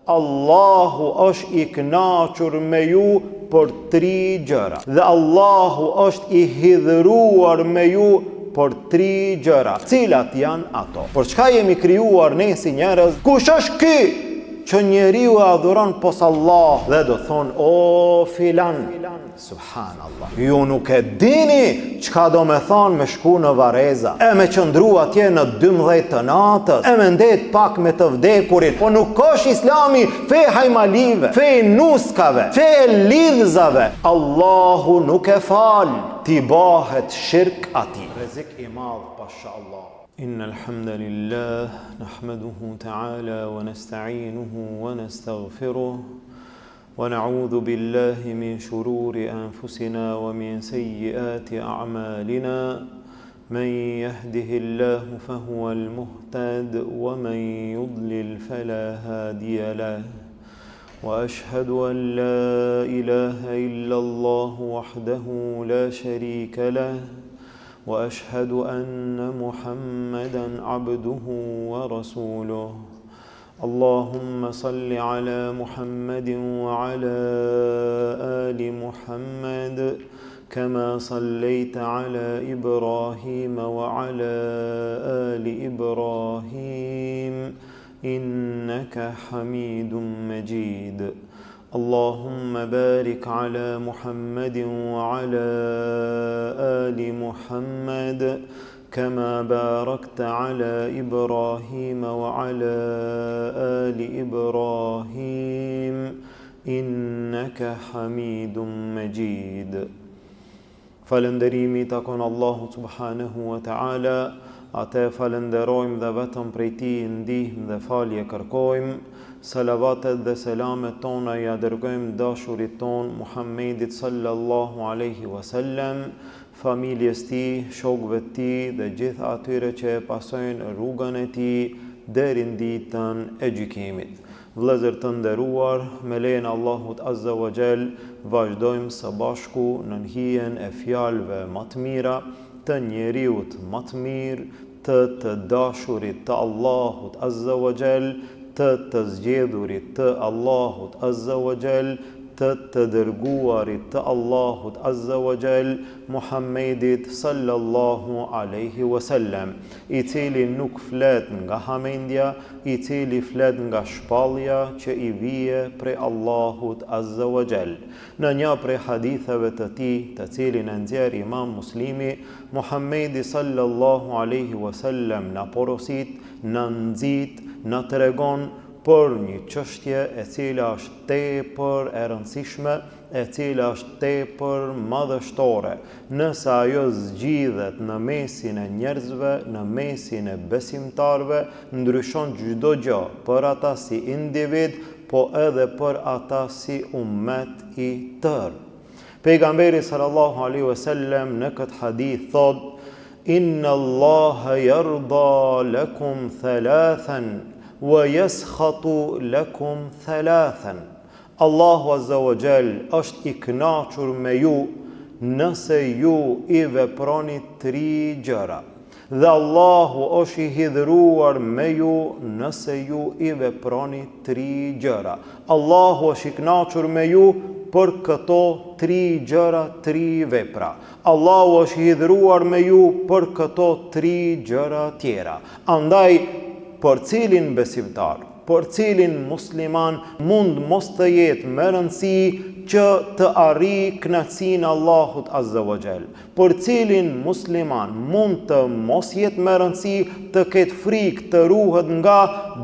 Allahu është i kënaqur me ju për 3 gjëra. Dhe Allahu është i hidhëruar me ju për 3 gjëra. Cilat janë ato? Për çka jemi krijuar ne si njerëz? Kush është ky që njeriu e adhuron pos Allah dhe do thonë o filan? Subhanallah. Ju nuk e dini çka do me thonë me shku në Vareza, e me qëndru atje në 12 të natës, e me ndet pak me të vdekurit. Po nuk është Islami fe hajmalive, fe nuskave, fe lidhzave. Allahu nuk e fal, ti bahet shirk ati. Rezik i madh, pasha Allah. إن الحمد لله نحمده تعالى ونستعينه ونستغفره ونعوذ بالله من شرور أنفسنا ومن سيئات أعمالنا من يهده الله فهو المهتد ومن يضلل فلا هادي له وأشهد أن لا إله إلا الله وحده لا شريك له وأشهد أن محمدًا عبده ورسوله اللهم صل على محمد وعلى آل محمد كما صليت على إبراهيم وعلى آل إبراهيم إنك حميد مجيد اللهم بارك على محمد وعلى آل محمد كما باركت على إبراهيم وعلى آل إبراهيم إنك حميد مجيد. Falënderimi takon Allahu subhanahu wa ta'ala, atë falenderojmë dhe vetëm prej tij ndihmë dhe falje kërkojmë. Salavatet dhe selamet tona ja dërgojmë dashurit ton Muhammedit sallallahu alaihi wasallam, familjes tij, shokëve të tij dhe gjithë atyre që e pasojnë rrugën e tij deri në ditën e gjykimit. Vëllezër të nderuar, me lejen e Allahut azza wa jall, vazhdojmë së bashku në hijen e fjalëve më të mira të njeriut më të mirë, të dashurit të Allahut azza wa jall, të zgjedhurit të Allahut azza wa jall, të dërguarit të Allahut azza wa jall, Muhammedit sallallahu alaihi wasallam, i cili nuk flet nga hamendja, i cili flet nga shpallja që i vije prej Allahut azza wa jall. Në një prej haditheve të tij, të cilin e nxjerr Imam Muslimi, Muhammedi sallallahu alaihi wasallam na porosit, na nxit, na tregon për një çështje e cila është tepër e rëndësishme, e cila është tepër madhështore, nëse ajo zgjidhet në mesin e njerëzve, në mesin e besimtarve, ndryshon çdo gjë për ata si individ, po edhe për ata si ummet i tërë. Pejgamberi sallallahu alaihi wasallam në këtë hadith thot: Inna Allaha yarda lakum thalathan wa yaskhatu lakum thalathan. Allahu azza wa jall është i kënaqur me ju nëse ju i veproni 3 gjëra. Dhe Allahu është i hidhëruar me ju nëse ju i veproni 3 gjëra. Allahu është i kënaqur me ju për këto 3 gjëra, 3 vepra. Allahu është i hidhëruar me ju për këto 3 gjëra tjera. Andaj për cilin besimtar, për cilin musliman mund mos të jetë me rëndësi që të arrijë kënaqësinë Allahut azza wa jall. Për cilin musliman mund të mos jetë me rëndësi të ketë frikë të ruhet nga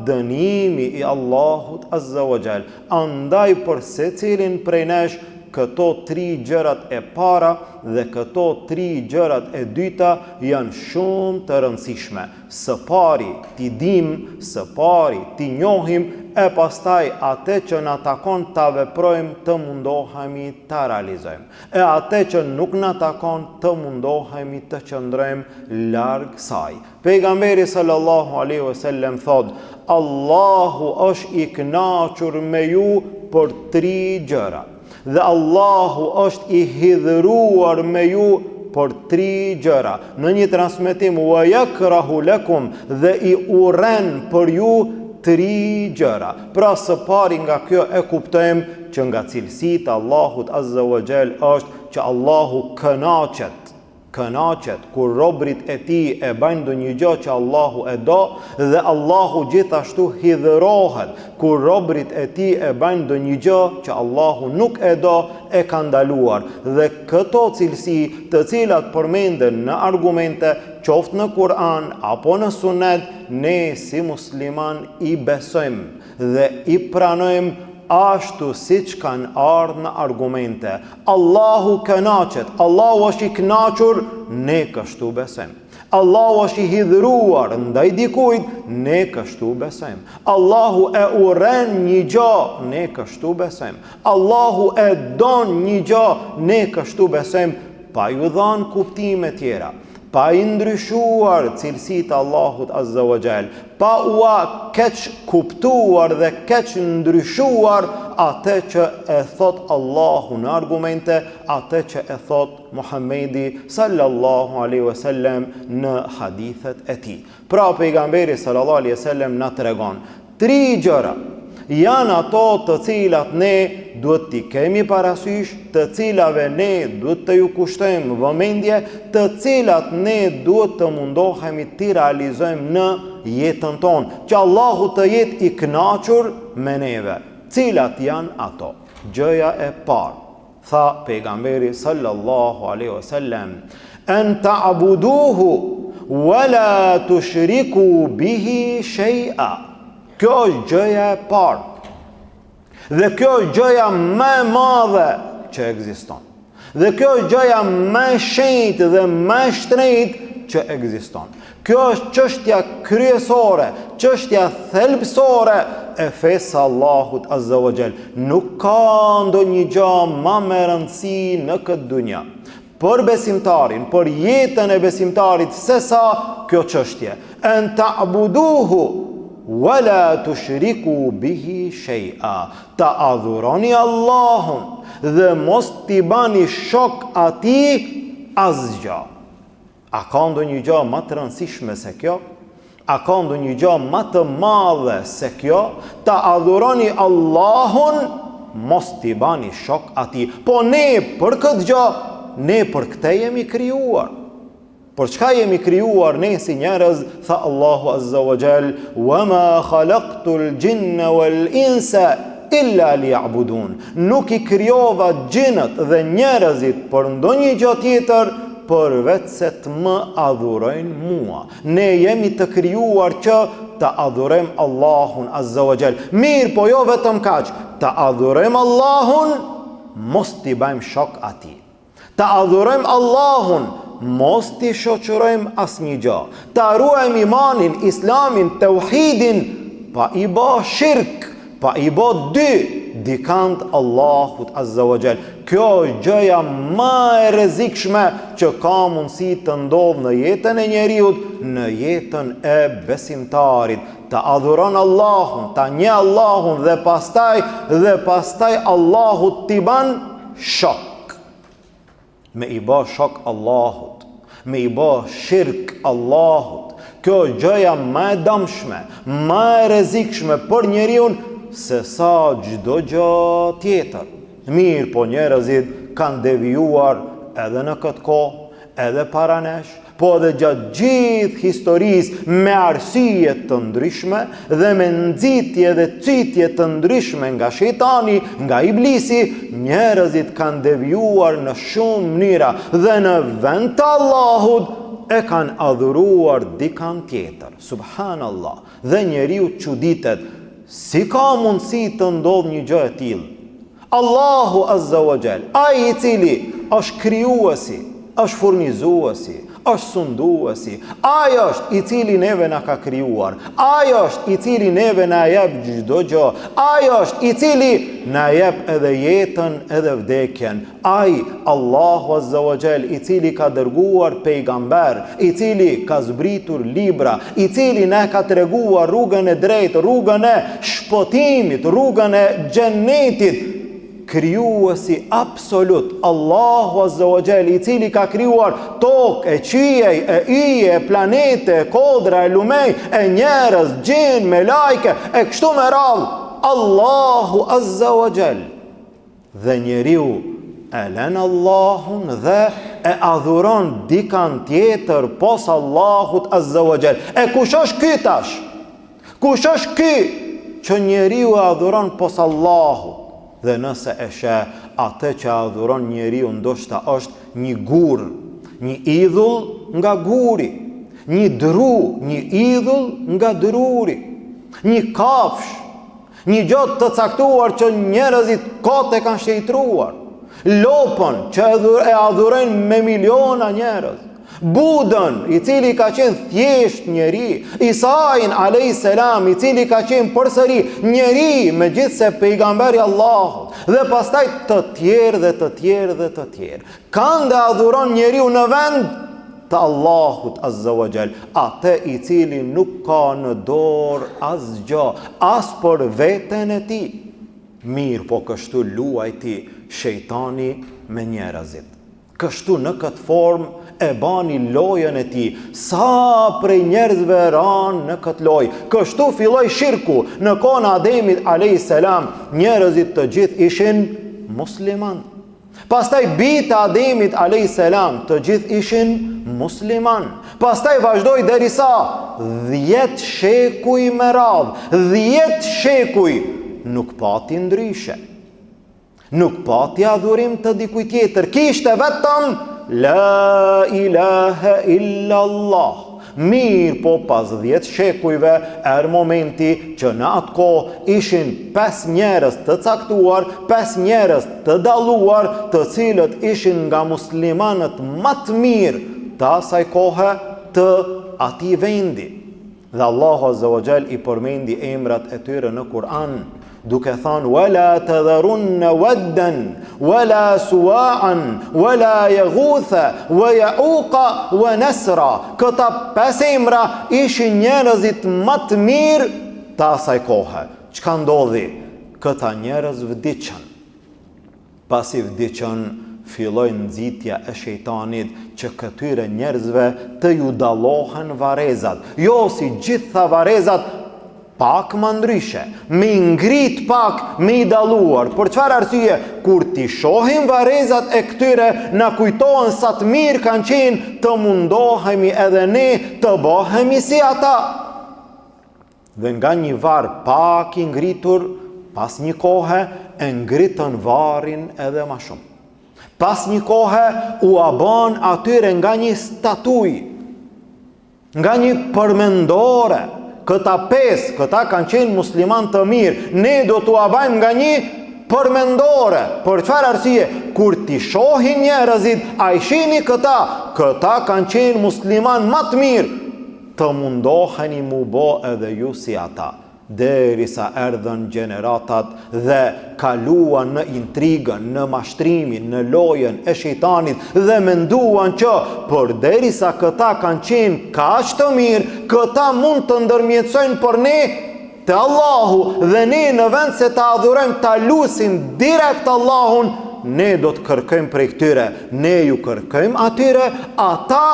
dënimi i Allahut azza wa jall. Andaj për secilin prej nesh këto 3 gjërat e para dhe këto 3 gjërat e dyta janë shumë të rëndësishme. Së pari t'i dim, së pari t'i njohim, e pastaj atë që na takon ta veprojmë të mundohemi ta realizojmë. E atë që nuk na takon të mundohemi të qëndrojmë larg saj. Pejgamberi sallallahu alaihi wasallam thot: Allahu është i kënaqur me ju për 3 gjëra. Dhe Allahu është i hidhëruar me ju për 3 gjëra. Në një transmetim, wa yakrahu lakum, dhe i urren për ju 3 gjëra. Pra së pari nga kjo e kuptojmë që nga cilësitë e Allahut Azza wa Jall është që Allahu kënaqet kur robrit e tij e bajnë ndonjë gjë që Allahu e do, dhe Allahu gjithashtu hidhërohet kur robrit e tij e bajnë ndonjë gjë që Allahu nuk e do, e ka ndaluar. Dhe këto cilësi, të cilat përmenden në argumente, qoftë në Kur'an apo në Sunet, ne si musliman i besojmë dhe i pranojmë ashtu siç kanë ardhur në argumente. Allahu kënaqet, Allahu është i kënaqur, ne kështu besojmë. Allahu është i hidhëruar ndaj dikujt, ne kështu besojmë. Allahu e urren një gjë, ne kështu besojmë. Allahu e don një gjë, ne kështu besojmë, pa ju dhënë kuptime tjera, pa i ndryshuar cilësitë Allahut Azza wa Jall, pa ua keq kuptuar dhe keq ndryshuar atë që e thot Allahu në argumente, atë që e thot Muhammedi sallallahu alaihi wasallam në hadithet e tij. Pra pejgamberi sallallahu alaihi wasallam na tregon 3 gjëra janë ato të cilat ne duhet t'i kemi parasysh, të cilave ne duhet të ju kushtojmë vëmendje, të cilat ne duhet të mundohemi t'i realizojmë në jetën tonë, që Allahu të jetë i kënaqur me neve. Cilat janë ato? Gjëja e parë, tha pejgamberi sallallahu alaihi wasallam, an ta'buduhu wa la tushriku bihi shay'a. Kjo është gjëja e parë. Dhe kjo është gjëja më e madhe që ekziston. Dhe kjo është gjëja më e shenjtë dhe më e shtrenjtë që ekziston. Kjo është çështja kryesore, çështja thelbësore e fesë Allahut Azza wa Jall. Nuk ka ndonjë gjë më e rëndësishme në këtë dunja për besimtarin, për jetën e besimtarit, sesa kjo çështje. En ta'buduhu wala tushriku bihi shay'a. Ta adhuroni Allahun dhe mos t'i bani shok atij asgjë. A ka ndonjë gjë më të rëndësishme se kjo? A ka ndonjë gjë më të madhe se kjo? Ta adhuroni Allahun, mos t'i bani shok atij. Po ne për këtë gjë, ne për këtë jemi krijuar. Por çka jemi krijuar ne si njerëz, tha Allahu Azza wa Jall, wa ma khalaqtul jinna wal insa illa liya'budun. Nuk i krijova xhinët dhe njerëzit për ndonjë gjë tjetër përveç se të më adhurojnë mua. Ne jemi të krijuar që të adhurojmë Allahun Azza wa Jall. Mirë, po jo vetëm kaq, të adhurojmë Allahun, mos t'i bëjmë shok atij. Të adhurojmë Allahun, mos t'i shoqërojmë asnjë gjë. Ta ruajmë imanin, islamin, tauhidin, pa i bë shirk, pa i bë dikant Allahut Azza wa Jall. Kjo është gjëja më e rrezikshme që ka mundësi të ndodhë në jetën e njeriut, në jetën e besimtarit. Ta adhuron Allahun, ta njeh Allahun dhe pastaj Allahut t'i ban shok. Me i bë shok Allahut, me i bë shirk Allahut. Kjo është gjëja më e dëmshme, më e rrezikshme për njeriu se sa çdo gjë tjetër. Mirë, po njerëzit kanë devijuar edhe në këtë kohë, edhe para nesh, po edhe gjatë gjithë historisë, me arsye të ndryshme dhe me nxitje dhe citje të ndryshme nga shejtani, nga iblisi, njerëzit kanë devijuar në shumë mënyra dhe në vend të Allahut e kanë adhuruar dikant tjetër. Subhanallah. Dhe njeriu çuditet, si ka mundësi të ndodhë një gjë e tillë? Allahu Azza wa Jall, ai i cili është krijuesi, është furnizuesi, është sunduesi, ai është i cili neve na ka krijuar, ai është i cili neve na jep çdo gjë, ai është i cili na jep edhe jetën edhe vdekjen, ai Allahu Azza wa Jall, i cili ka dërguar pejgamber, i cili ka zbritur libra, i cili na ka treguar rrugën e drejtë, rrugën e shpëtimit, rrugën e xhenetit. krijuesi absolut, Allahu Azza wa Jall, I cili ka krijuar tokë, e qiej, e yje, e planete, e kodra, e lumej, e njerëz, gjin, me lajke, e kështu me radhë, Allahu Azza wa Jall. Dhe njeriu e len Allahun dhe e adhuron dikan tjetër pos Allahut Azza wa Jall. E kush është ky tash? Kush është ky që njeriu e adhuron pos Allahut? Dhe nëse e sheh, atë që adhuron njeriu ndoshta është një gur, një idhull nga guri, një dru, një idhull nga druri, një kafsh, një gjot të caktuar që njerëzit kote kanë shtetruar, lopën që e adhurojnë me miliona njerëz, Budën, I cili ka qenë thjesht njeri, Isain alayhis salam, I cili ka qenë përsëri njeri, megjithse pejgamberi Allahut, dhe pastaj të tjerë dhe të tjerë dhe të tjerë. Kanë dhe adhuron njeriu në vend të Allahut Azza wa Jall, atë I cili nuk ka në dorë asgjë, as për veten e tij. Mirë, po kështu luajti shejtani me njerëzit. Kështu në këtë formë e bani lojën e tij. Sa prej njerëzve ran në këtë lojë. Kështu filloi shirku. Në kohën e Ademit alayhis salam, njerëzit të gjithë ishin musliman. Pastaj bijtë Ademit alayhis salam, të gjithë ishin musliman. Pastaj vazhdoi derisa 10 shekuj me radhë, 10 shekuj nuk pati ndryshe. Nuk pati adhurim të dikuj tjetër. Kishte vetëm La ilaha illa Allah. Mirë, po pas 10 shekujve momenti që në atë kohë ishin 5 njerëz të caktuar, 5 njerëz të dalluar, të cilët ishin nga muslimanët më të mirë të asaj kohe të atij vendi. Dhe Allahu Azza wa Jall I përmendi emrat e tyre në Kur'an, duke thënë wala tadharunna waddan wala suwa'an wala yaghutha wa ya'uqa wa nasra. Këta 5 emra ishin njerëzit më të mirë të asaj kohe. Çka ndodhi? Këta njerëz vdiqën. Pasi vdiqën, filloi nxitja e shejtanit që këtyre njerëzve të ju dallohen varezat. Jo si gjitha varezat, pak më ndryshe, me ngrit pak, me I dalluar. Për çfarë arsye? Kur ti shohim varezat e këtyre, na kujtohen sa të mirë kanë qenë, të mundohemi edhe ne të bëhemi si ata. Dhe nga një var pak I ngritur, pas një kohe e ngritën varin edhe më shumë. Pas një kohe u abon atyre nga një statuj, nga një përmendore. Këta 5, këta kanë qenë musliman të mirë, ne do t'u abajmë nga një përmendore. Për çfarë arsye? Kur ti shohin njerëzit, a I shihni këta kanë qenë musliman më të mirë, të mundoheni mu bë edhe ju si ata. Derisa erdhën gjeneratat dhe kaluan në intrigën, në mashtrimin, në lojën e shejtanit dhe menduan që për derisa këta kanë qenë kaq të mirë, këta mund të ndërmjetësojnë për ne te Allahu dhe ne në vend se ta adhurojmë, ta lusim direkt Allahun, ne do të kërkojmë prej këtyre, ne ju kërkojmë atyre, ata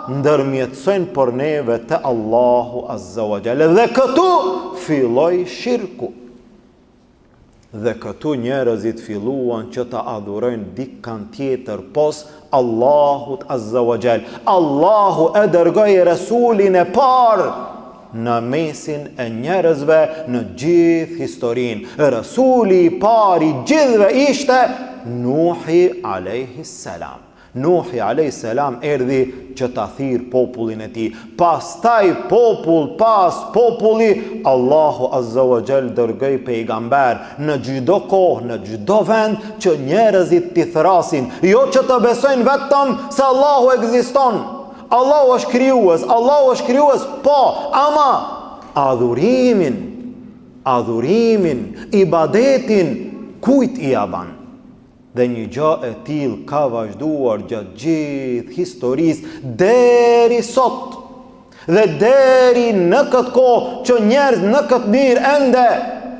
ndërmjetësojnë për neve te Allahu Azza wa Jalla. Dhe këtu filloi shirku. Dhe këtu njerëzit filluan që ta adhurojnë dikant tjetër pos Allahut Azza wa Jalla. Allahu e dërgoi Rasulin e parë në mesin e njerëzve në gjithë historinë. Rasuli I parë I gjithëve ishte Nuhi alayhis salam. Nuhi alayhis salam erdhi që ta thirr popullin e tij. Pastaj popull pas populli, Allahu Azza wa Jall dërgoi pejgamber në çdo kohë, në çdo vend që njerëzit t'i thrasin, jo që të besojnë vetëm se Allahu ekziston. Allahu është krijues, po, ama adhurimin, ibadetin kujt I aban? Dhe një gjë e tillë ka vazhduar gjatë gjithë historisë deri sot. Dhe deri në këtë kohë që njerëz në këtë mirë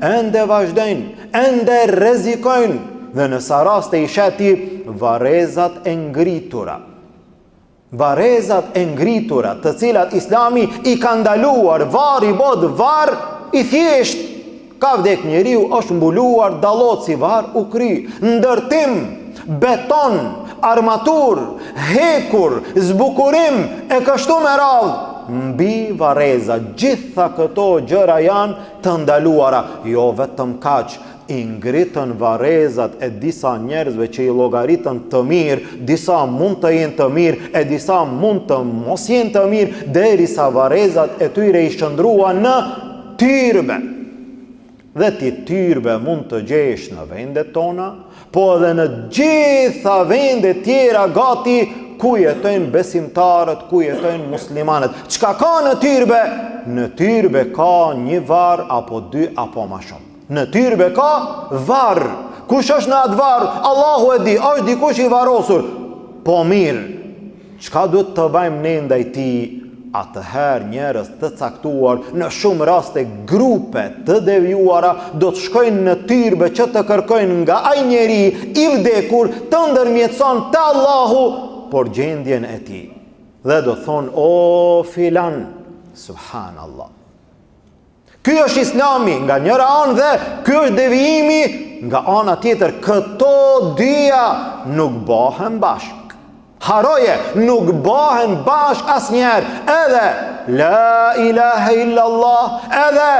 ende vazhdojnë, ende rrezikojnë dhe në sa raste i sheti varezat e ngritura. Varezat e ngritura, të cilat Islami i ka ndaluar, var i bod var i thjesht. Ka vdek njeriu, është mbuluar, dallot si var u kry. Ndërtim, beton, armatur, hekur, zbukurim e kështu me radhë. Mbi vareza, gjitha këto gjëra janë të ndaluara. Jo vetëm kaq, i ngritën varezat e disa njerëzve që i llogaritën të mirë, disa mund të jenë të mirë, e disa mund të mos jenë të mirë, derisa varezat e tyre i shndruan në tyrbe. Dhe ti tyrbe mund të gjesh në vendet tona, po edhe në gjitha vendet tjera gati ku jetojnë besimtarët, ku jetojnë muslimanët. Çka ka në tyrbe? Në tyrbe ka një var, apo dy, apo ma shumë. Në tyrbe ka var. Kush është në atë var? Allahu e di, është dikush i varosur. Po mirë, çka duhet të bëjmë ne ndaj tij? Atëherë njerëz të caktuar, në shumë raste grupe të devijuara, do të shkojnë në tyrbe që të kërkojnë nga ai njeri i vdekur të ndërmjetëson te Allahu por gjendjen e tij. Dhe do thonë, o filan, subhanallah. Ky është Islami nga njëra anë dhe ky është devijimi nga ana tjetër. Këto dyja nuk bëhen bashkë. Haroje, nuk bëhen bashkë asnjëherë. Edhe la ilaha illallah, edhe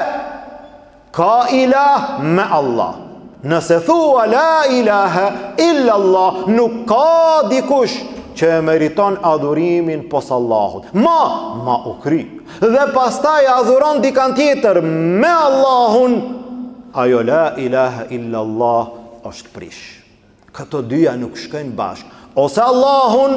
ka ilah me Allah. Nëse thua la ilaha illallah, nuk ka dikush që e meriton adhurimin pos Allahut. Ma u kry. Dhe pastaj adhuron dikan tjetër me Allahun, ajo la ilaha illallah është prish. Këto dyja nuk shkojnë bashkë. Ose Allahun,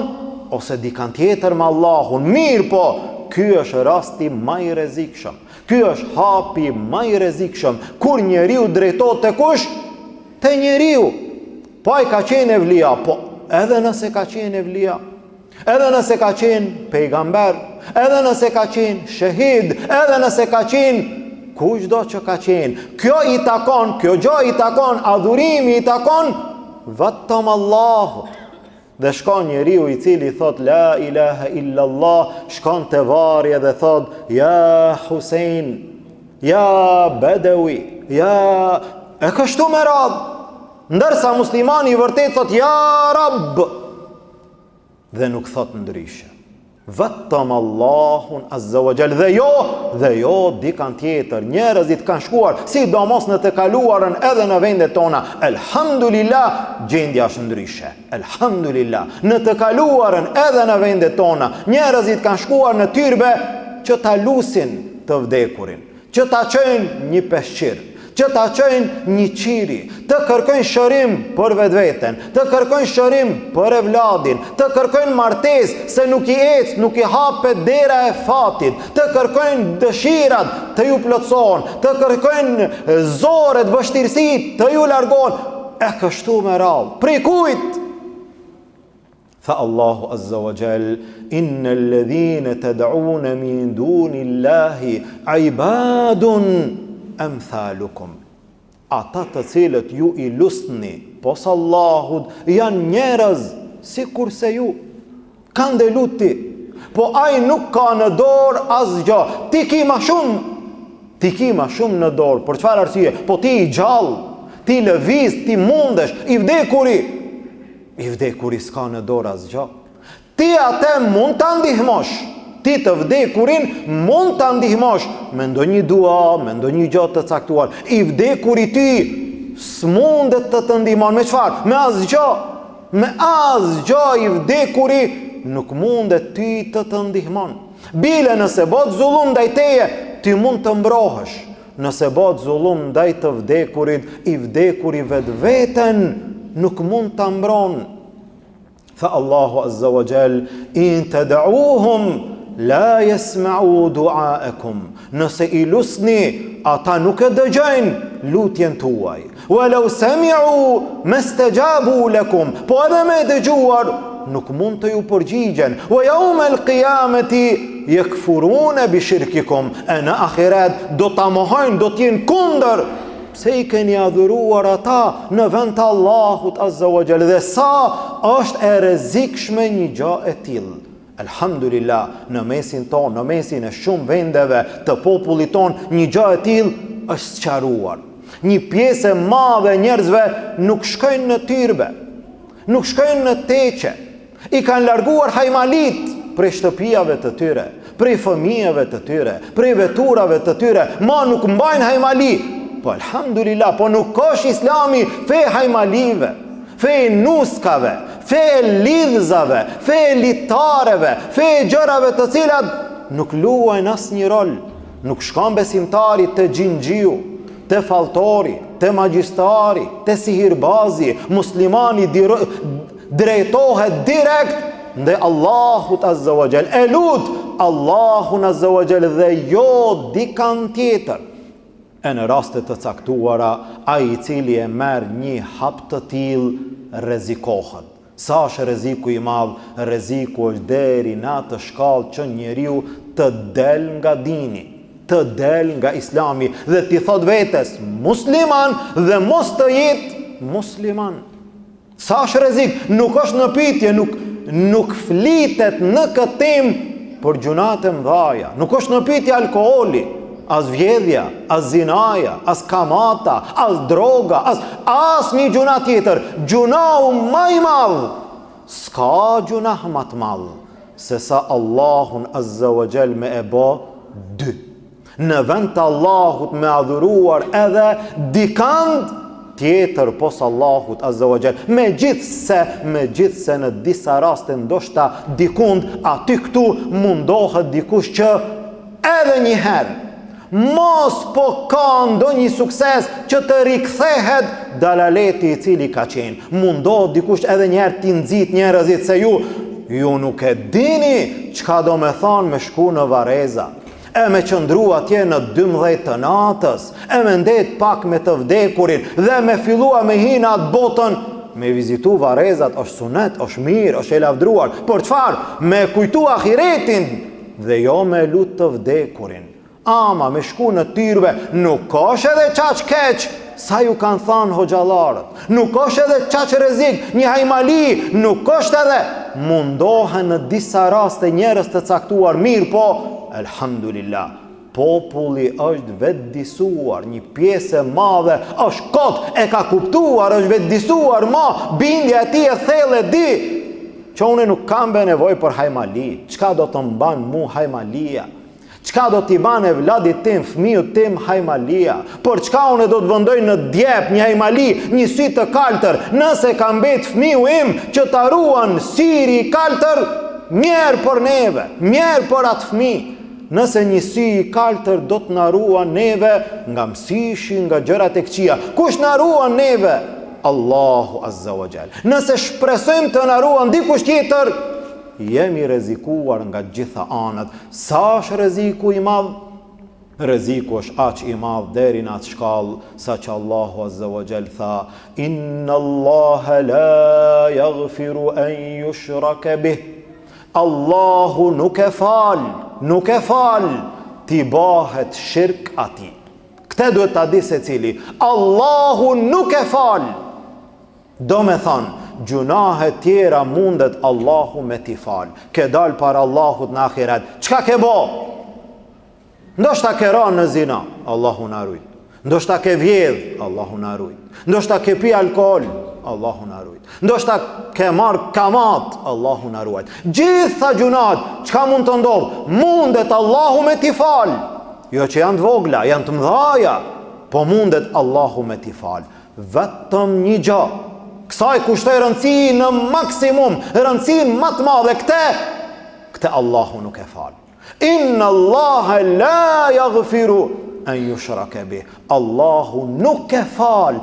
ose dikan tjetër me Allahun. Mirë po, ky është rasti më i rrezikshëm. Ky është hapi më i rrezikshëm. Kur njeriu drejtohet te kush? Te njeriu. Po ai ka qenë evlia, po edhe nëse ka qenë evlia, edhe nëse ka qenë pejgamber, edhe nëse ka qenë shahid, edhe nëse ka qenë kushdo që ka qenë, kjo i takon, kjo gjë i takon, adhurimi i takon vetëm Allahut. Dhe shkon njeriu i cili thot la ilaha illallah, shkon te varri dhe thot ja Husein, ja Bedewi, ja e kështu me radhë. Ndërsa muslimani i vërtet thot ja Rabb, dhe nuk thot ndryshe. Vetëm Allahun azza wa jall, dhe jo dikan tjetër. Njerëzit kanë shkuar, sidomos në të kaluarën edhe në vendet tona. Elhamdulillah, gjendja është ndryshe. Elhamdulillah, në të kaluarën edhe në vendet tona, njerëzit kanë shkuar në tyrbe që ta lusin të vdekurin, që ta çojnë një peshqir, që ta çojnë një qiri, të kërkojnë shërim për vetveten, të kërkojnë shërim për evladin, të kërkojnë martesë se nuk i ec, nuk i hapet dera e fatit, të kërkojnë dëshirat të ju plotësohen, të kërkojnë zorret, vështirësitë të ju largohen, e kështu me radhë. Prej kujt? Tha Allahu azza wa jall, innal ladhina tad'una min dunillahi ibadun amthalukum. Ata të cilët ju i lusni pos Allahut janë njerëz si kurse ju. Kanë dhe luti, po ai nuk ka në dorë asgjë. Ti ki ma shumë në dorë. Për çfarë arsye? Po ti i gjallë, ti lëviz, ti mundesh. I vdekuri s'ka në dorë asgjë. Ti atë mund ta ndihmosh. Ti të vdekurin mund të ndihmosh me ndonjë dua, me ndonjë gjë të caktuar. I vdekuri ti s'mundet të ndihmon me çfarë? Me asgjë. Me asgjë i vdekuri nuk mundet ti të ndihmon. Bile nëse bëhet zullum ndaj teje, ti mund të mbrohesh. Nëse bëhet zullum ndaj të vdekurit, i vdekuri vetveten nuk mund ta mbron. Tha Allahu azza wa jall, in tad'uuhum la yasma'u du'aakum. Nëse i lusni, ata nuk e dëgjojnë lutjen tuaj. Walau sami'u mastajabu lakum. Po edhe me dëgjuar nuk mund të ju përgjigjen. Wa yawmal qiyamati yakfuruna bi shirkikum. Në ahiret do ta mohojnë, do të jenë kundër pse i keni adhuruar ata në vend të Allahut Azza wa Jall, dhe sa është e rrezikshme një gjë e tillë. Elhamdulillah, në mesin tonë, në mesin e shumë vendeve të popullit tonë, një gjë e tillë është sqaruar. Një pjesë e madhe e njerëzve nuk shkojnë në tyrbe, nuk shkojnë në teqe. I kanë larguar hajmalit prej shtëpiave të tyre, prej fëmijëve të tyre, prej veturave të tyre, ma nuk mbajnë hajmali. Po elhamdulillah, po nuk është Islami fe hajmalive, fe nuskave, fe lidhzave, fe litareve, fe gjërave të cilat nuk luajnë asnjë rol. Nuk shkon besimtari të xhinxhiu, të falltori, të magjistari, të sihirbazi. Muslimani drejtohet direkt ndaj Allahut Azza wa Jall. E lut Allahun Azza wa Jall dhe jo dikan tjetër. E në rastet të caktuara, ai i cili e merr një hap të tillë rrezikohet. Sa është rreziku i madh? Rreziku është deri në atë shkallë që njeriu të del nga dini, të del nga Islami dhe t'i thot vetes musliman dhe mos të jetë musliman. Sa është rrezik? Nuk është në pyetje, nuk flitet në këtë temë për gjunat e mëdha. Nuk është në pyetje alkooli, as vjedhja, as zinaja, as kamata, as droga, as një gjuna tjetër. Gjunau më i madh, s'ka gjunah më të madh se sa Allahun Azza wa Jall me e bë dy. Në vend të Allahut me adhuruar edhe dikand tjetër pos Allahut Azza wa Jall. Megjithse në disa raste ndoshta dikund aty këtu mundohet dikush që edhe një herë mos po ka ndonjë sukses që të rikthehet dalaleti i cili ka qenë. Mundohet dikush edhe një herë t'i nxit njerëzit se ju nuk e dini çka do me thonë me shku në Vareza, e me qëndru atje në 12 të natës, e me ndet pak me të vdekurin dhe me fillua me hina atë botën. Me vizitu Varezat është sunet, është mirë, është e lavdruar. Por çfarë? Me kujtu ahiretin dhe jo me lut të vdekurin. Ama me shku në tyrbe, nuk është edhe qaq keq, sa ju kanë thanë hoxhallarët. Nuk është edhe qaq rrezik, një hajmali, nuk është edhe. Mundohen në disa raste njerëz të caktuar mirë, po elhamdulillah, populli është vetëdisuar, një pjesë e madhe është kot, e ka kuptuar, është vetëdisuar, bindja e tij e thellë di që unë nuk kam nevojë për hajmali. Çka do të mban mu hajmalia? Çka do t'i ban e vladit tim, fëmijët tim hajmalia? Por çka unë do të vendoj në djep një hajmali, një sy të kaltër, nëse ka mbet fëmiu im që ta ruan syri i kaltër, mjerë për neve, mjerë për atë fëmijë. Nëse një sy i kaltër do të na ruan neve nga mësishi, nga gjërat e këqija, kush na ruan neve? Allahu Azza wa Jall. Nëse shpresojmë të na ruan dikush tjetër, jemi rrezikuar nga gjitha anët. Sa është rreziku i madh? Rreziku është aq i madh deri në atë shkallë sa që Allahu Azza wa Jall tha: Inna Allaha la yaghfiru an yushraka bih. Allahu nuk e fal t'i bahet shirk ati. Këtë duhet ta di secili. Allahu nuk e fal. Do me thonë, gjunahe tjera mundet Allahu me t'i fal. Ke dal para Allahut në ahiret, çka ke bo? Ndoshta ke ra në zina, Allahu na rujt. Ndoshta ke vjedh, Allahu na rujt. Ndoshta ke pi alkool, Allahu na rujt. Ndoshta ke marr kamat, Allahu na ruajt. Gjitha gjunat, çka mund të ndodh? Mundet Allahu me t'i fal. Jo që janë të vogla, janë të mëdhaja, po mundet Allahu me t'i fal. Vetëm një gjë, kësaj kushtoj rëndësi në maksimum, rëndësi më të madhe, këtë Allahu nuk e fal. Inna Allaha la yaghfiru an yushraka bih. Allahu nuk e fal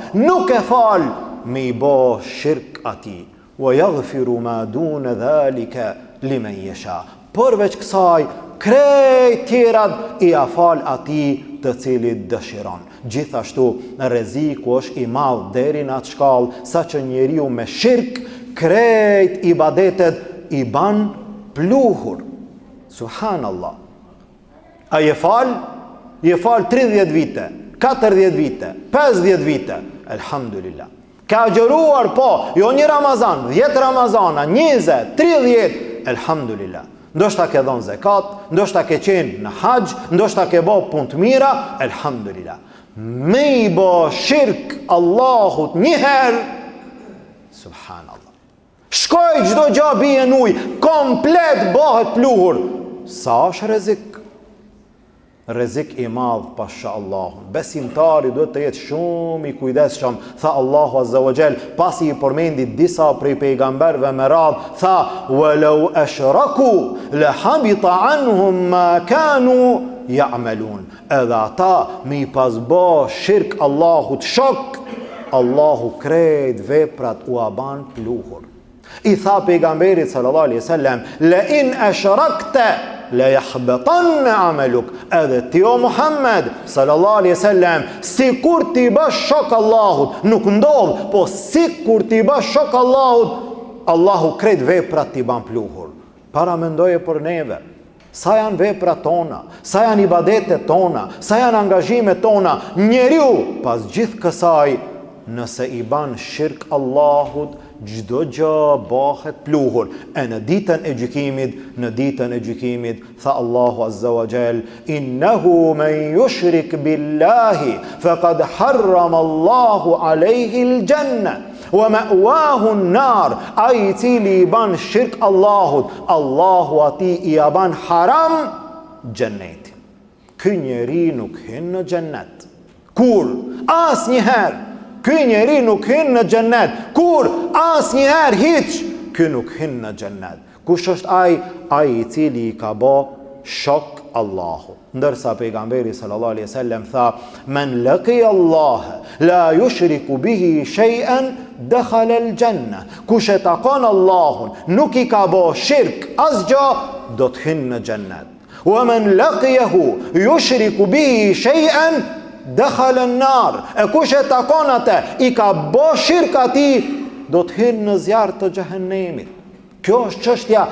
me i bo shirk ati. Wa yaghfiru ma dune dhalika limen yasha. Përveç kësaj, krejt tjerat i afal ati të cilit dëshiron. Gjithashtu, rreziku është i madh deri në atë shkallë sa që njeriu me shirk krejt ibadetet i ban pluhur. Subhanallah. A je fal 30 vite, 40 vite, 50 vite, elhamdulillah. Ka agjëruar, po, jo një Ramazan, 10 Ramazana, 20, 30, elhamdulillah. Ndoshta ke dhënë zekat, ndoshta ke qenë në haxh, ndoshta ke bë punë të mira, elhamdulillah. Me i bë shirk Allahut një herë, subhanallah. Shkoj çdo gjë bie në ujë, komplet bëhet pluhur. Sa është rrezik? Rrezik i madh pasha Allahun. Besimtari duhet të jetë shumë i kujdesshëm. Tha Allahu Azza wa Jall, pasi i përmendi disa prej pejgamberëve me radhë, tha: "Walau ashraku la habita anhum ma kanu ya'malun." Edhe ata me i pasbë shirk Allahut shok, Allahu krejt veprat u aban pluhur. I tha pejgamberit sallallahu alaihi wasallam: "La in ashrakta la yahbatanna amaluk." Edhe ti o Muhammed sallallahu alaihi wasallam, sikur ti bash shok Allahut, nuk ndodh, po sikur ti bash shok Allahut, Allahu krejt veprat ti ban pluhur. Para mendoje për neve, sa janë veprat tona, sa janë ibadetet tona, sa janë angazhimet tona. Njeriu pas gjithë kësaj, nëse i ban shirk Allahut, çdo gjë bëhet pluhur. E në ditën e gjykimit, tha Allahu Azza wa Jall: "Innahu man yushrik billahi faqad harrama Allahu alayhi al-janna wa ma'wahu an-nar." Ai cili i ban shirk Allahut, Allahu ati i ban haram xhenetin. Ky njeri nuk hyn në xhennet. Kur? Asnjëherë. Ky njeri nuk hyn në xhennet. Kur? Asnjëherë hiç. Ky nuk hyn në xhennet. Kush është ai? Ai i cili i ka bë shok Allahu. Ndërsa pejgamberi sallallahu alaihi wasallam tha: "Man laqiya Allah la yushriku bihi shay'an dakhala al-janna." Kush e takon Allahun, nuk i ka bë shirk asgjë, do të hyn në xhennet. "Wa man laqiyahu yushriku bihi shay'an dakhala an-nar." E kush e takon atë, i ka bë shirk atij, do të hynë në zjarr të xhehenemit. Kjo është çështja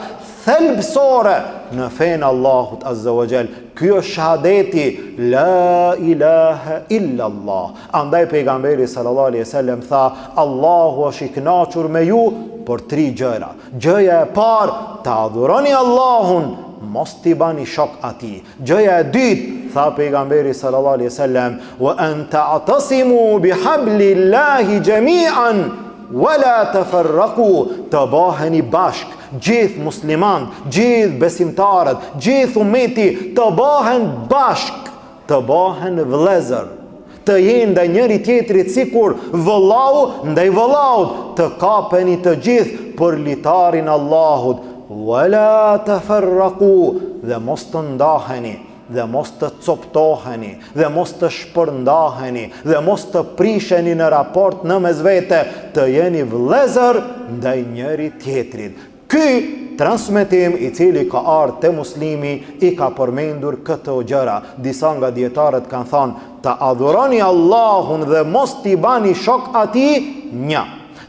thelbësore në fenë Allahut Azza wa Jall. Ky është shahadeti la ilaha illa Allah. Andaj pejgamberi sallallahu alaihi wasallam tha: "Allahu është i kënaqur me ju për 3 gjëra. Gjëja e parë, ta adhuroni Allahun, mos t'i bani shok atij. Gjëja e dytë, tha pejgamberi sallallahu alaihi wasallam: "Wa an ta'tasimu bihablillahi jami'an wala tafarraqu." Të baheni bashk, gjithë musliman, gjithë besimtarët, gjithë ummeti, të bahen bashk, të bahen vëllezër, të jenë ndaj njëri tjetrit sikur vëllau ndaj vëllaut, të kapeni të gjithë për litarin Allahut. Wala tafarraqu, dhe mos të ndaheni, dhe mos të coptoheni, dhe mos të shpërndaheni, dhe mos të prisheni në raport në mesvete, të jeni vëllezër ndaj njëri tjetrit. Ky transmetim i cili ka ardhur te Muslimi i ka përmendur këto gjëra. Disa nga dietarët kanë thënë: "Ta adhuroni Allahun dhe mos t'i bani shok atij", 1.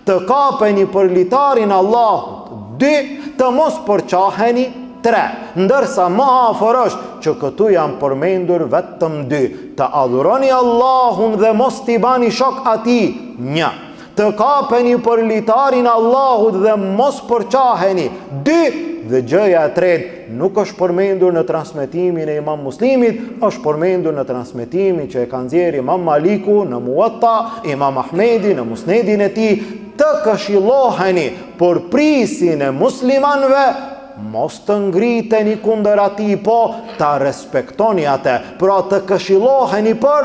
"Të kapeni për litarin Allahut", 2. "Të mos përqaheni", 3. Ndërsa më afër është që këtu janë përmendur vetëm 2. "Të adhuroni Allahun dhe mos t'i bani shok atij", 1. "Të kapeni për litarin Allahut dhe mos përqaheni", 2. Dhe gjëja e tretë nuk është përmendur në transmetimin e Imam Muslimit, është përmendur në transmetimin që e ka nxjerrë Imam Maliku në Muwatta, Imam Ahmedi në Musnedin e tij: "Të këshilloheni për prisin e muslimanëve, mos të ngriteni kundër atij, po ta respektoni atë." Pra të këshilloheni për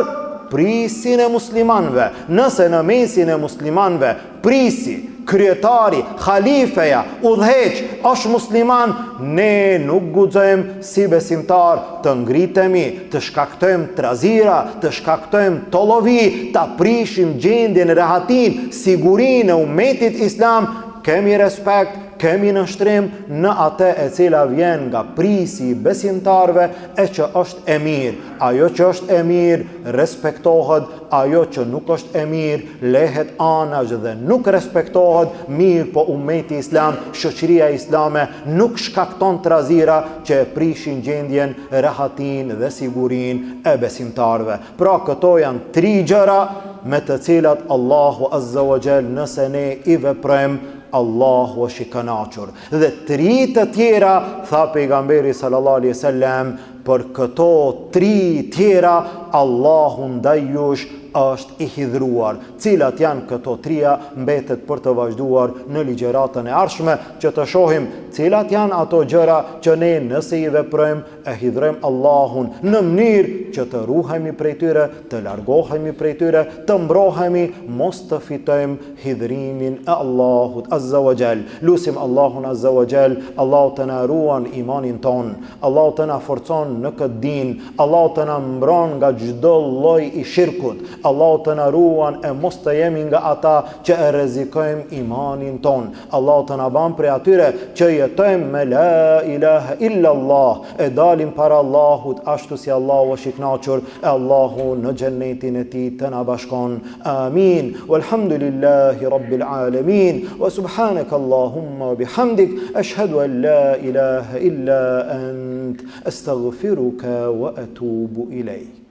prisin e muslimanëve. Nëse në mesin e muslimanëve prisi, kryetari, khalifeja, udhëheq është musliman, ne nuk guxojmë si besimtar të ngritemi, të shkaktojmë trazira, të shkaktojmë tollovi, ta prishim gjendjen e rahatin, sigurinë e ummetit islam. Kemi respekt, kemi në shtrim në atë e cila vjen nga prisi i besimtarve e që është e mirë. Ajo që është e mirë respektohet, ajo që nuk është e mirë lehet anash dhe nuk respektohet. Mirë po ummeti islam, shoqëria islame nuk shkakton trazira që e prishin gjendjen, rehatin dhe sigurin e besimtarve. Pra këto janë 3 gjëra me të cilat Allahu Azza wa Jall nëse ne i veprojmë, Allahu është i kënaqur. Dhe 3 të tjera, tha pejgamberi sallallahu alaihi wasallam, për këto 3 tjera Allahu ndaj jush është i hidhruar. Cilat janë këto 3 mbetet për të vazhduar në ligjëratën e ardhshme që të shohim cilat janë ato gjëra që ne nëse i veprojmë e hidhrojmë Allahun në mënyrë që të ruhemi prej tyre, të largohemi prej tyre, të mbrohemi, mos të fitojmë hidhrimin e Allahut Azza wa Jall. Lusim Allahun Azza wa Jall, Allahu të na ruan imanin ton, Allahu të na forcon në këtë din, Allahu të na mbron nga çdo lloj i shirkut, Allahu të na ruan e mos të jemi nga ata që e rrezikojmë imanin ton. Allahu të na ban prej atyre që jetojmë me la ilaha illa Allah, e dalim para Allahut ashtu si Allahu është i kënaqur, e Allahu në xhennetin e tij të na bashkon. Amin. Walhamdulillahi rabbil alamin. Wa subhanaka Allahumma wa bihamdik ashhadu an la ilaha illa ant astaghfiruka wa atubu ilayk.